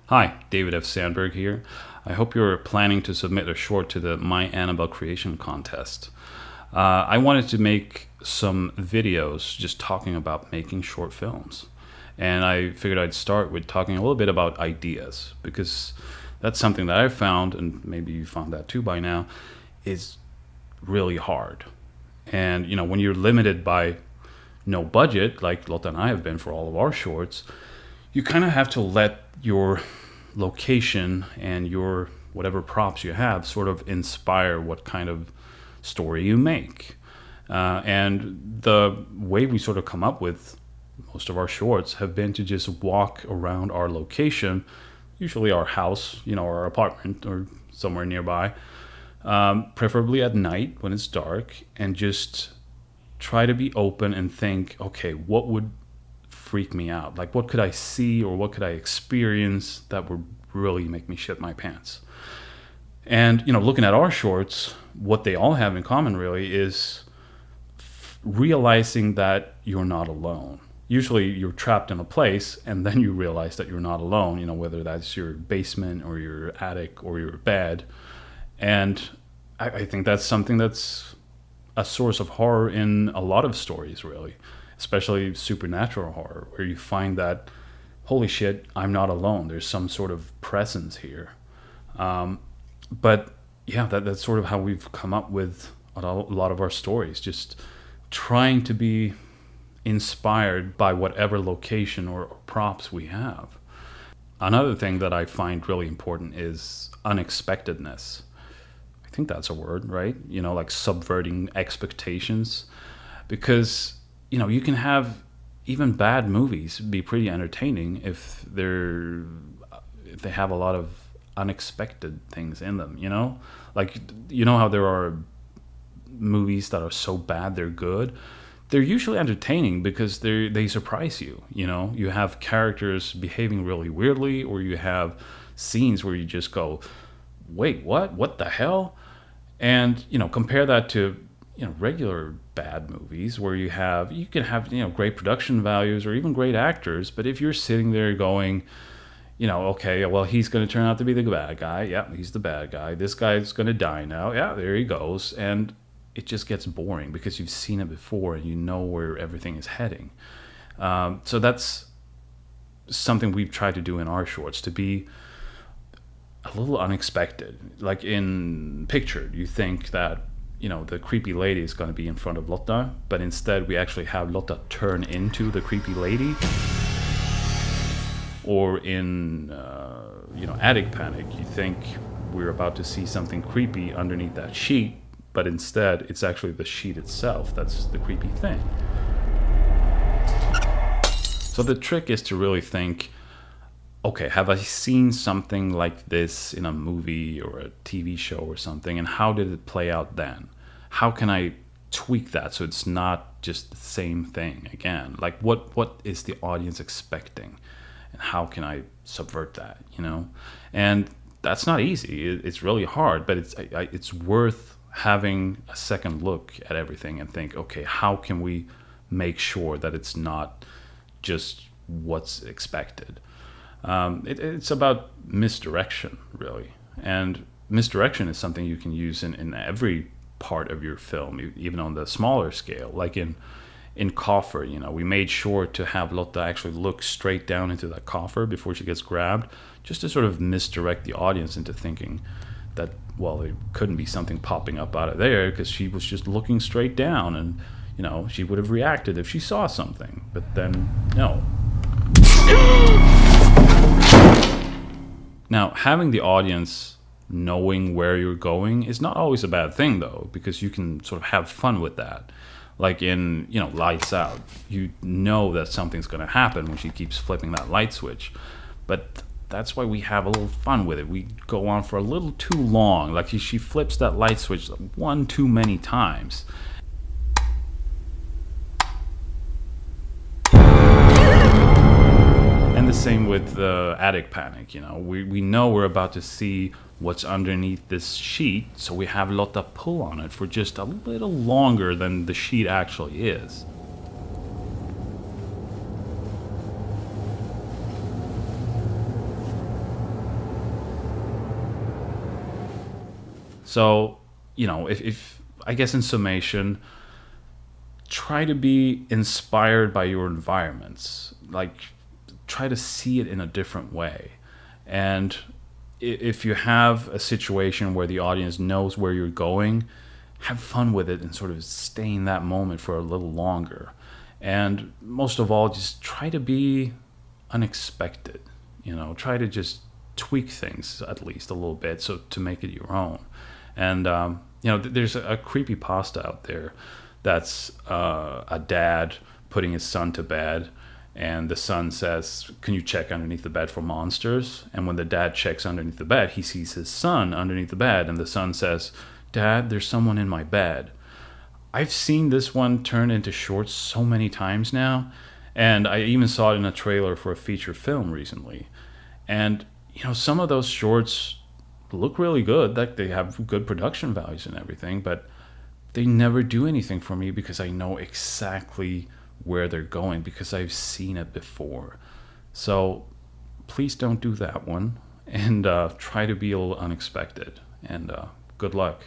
Hi, David F. Sandberg here. I hope you're planning to submit a short to the My Annabelle Creation contest. I wanted to make some videos just talking about making short films. And I figured I'd start with talking a little bit about ideas, because that's something that I've found, and maybe you found that too by now, is really hard. And when you're limited by no budget, like Lotta and I have been for all of our shorts, you kind of have to let your location and your whatever props you have sort of inspire what kind of story you make. And the way we sort of come up with most of our shorts have been to just walk around our location, usually our house, our apartment or somewhere nearby, preferably at night when it's dark, and just try to be open and think, okay, what would freak me out? Like, what could I see or what could I experience that would really make me shit my pants? And, looking at our shorts, what they all have in common really is realizing that you're not alone. Usually you're trapped in a place and then you realize that you're not alone, whether that's your basement or your attic or your bed. And I think that's something that's a source of horror in a lot of stories, really, especially supernatural horror, where you find that, holy shit, I'm not alone. There's some sort of presence here. But yeah, that's sort of how we've come up with a lot of our stories, just trying to be inspired by whatever location or props we have. Another thing that I find really important is unexpectedness. I think that's a word, right? Like subverting expectations. Because, you can have even bad movies be pretty entertaining if they have a lot of unexpected things in them, Like, how there are movies that are so bad they're good? They're usually entertaining because they surprise you, You have characters behaving really weirdly, or you have scenes where you just go, wait, what? What the hell? And, compare that to, regular bad movies where you can have, great production values or even great actors. But if you're sitting there going, okay, well, he's going to turn out to be the bad guy. Yeah, he's the bad guy. This guy's going to die now. Yeah, there he goes. And it just gets boring because you've seen it before and you know where everything is heading. So that's something we've tried to do in our shorts, to be a little unexpected. Like in Pictured, you think that the creepy lady is going to be in front of Lotta, but instead we actually have Lotta turn into the creepy lady. Or in Attic Panic, you think we're about to see something creepy underneath that sheet, but instead it's actually the sheet itself that's the creepy thing. So the trick is to really think, okay, have I seen something like this in a movie or a TV show or something, and how did it play out then? How can I tweak that so it's not just the same thing again? Like, what is the audience expecting, and how can I subvert that? And that's not easy. It's really hard, but it's worth having a second look at everything and think, okay, how can we make sure that it's not just what's expected? It's about misdirection, really. And misdirection is something you can use in every part of your film, even on the smaller scale. Like in Coffer, we made sure to have Lotta actually look straight down into that coffer before she gets grabbed, just to sort of misdirect the audience into thinking that, well, there couldn't be something popping up out of there because she was just looking straight down, and she would have reacted if she saw something. But then, no. Now, having the audience knowing where you're going is not always a bad thing, though, because you can sort of have fun with that. Like in, Lights Out, you know that something's going to happen when she keeps flipping that light switch. But that's why we have a little fun with it. We go on for a little too long. Like, she flips that light switch one too many times. And the same with Attic Panic, we know we're about to see what's underneath this sheet, so we have Lotta pull on it for just a little longer than the sheet actually is. So, if I guess in summation, try to be inspired by your environments. Like, try to see it in a different way. And if you have a situation where the audience knows where you're going, have fun with it and sort of stay in that moment for a little longer. And most of all, just try to be unexpected. Try to just tweak things at least a little bit so to make it your own. And there's a creepypasta out there that's a dad putting his son to bed, and the son says, "Can you check underneath the bed for monsters?" And when the dad checks underneath the bed, he sees his son underneath the bed, and the son says, "Dad, there's someone in my bed." I've seen this one turn into shorts so many times now, and I even saw it in a trailer for a feature film recently. And some of those shorts look really good, like they have good production values and everything, but they never do anything for me because I know exactly where they're going because I've seen it before. So please don't do that one, and try to be a little unexpected, and good luck.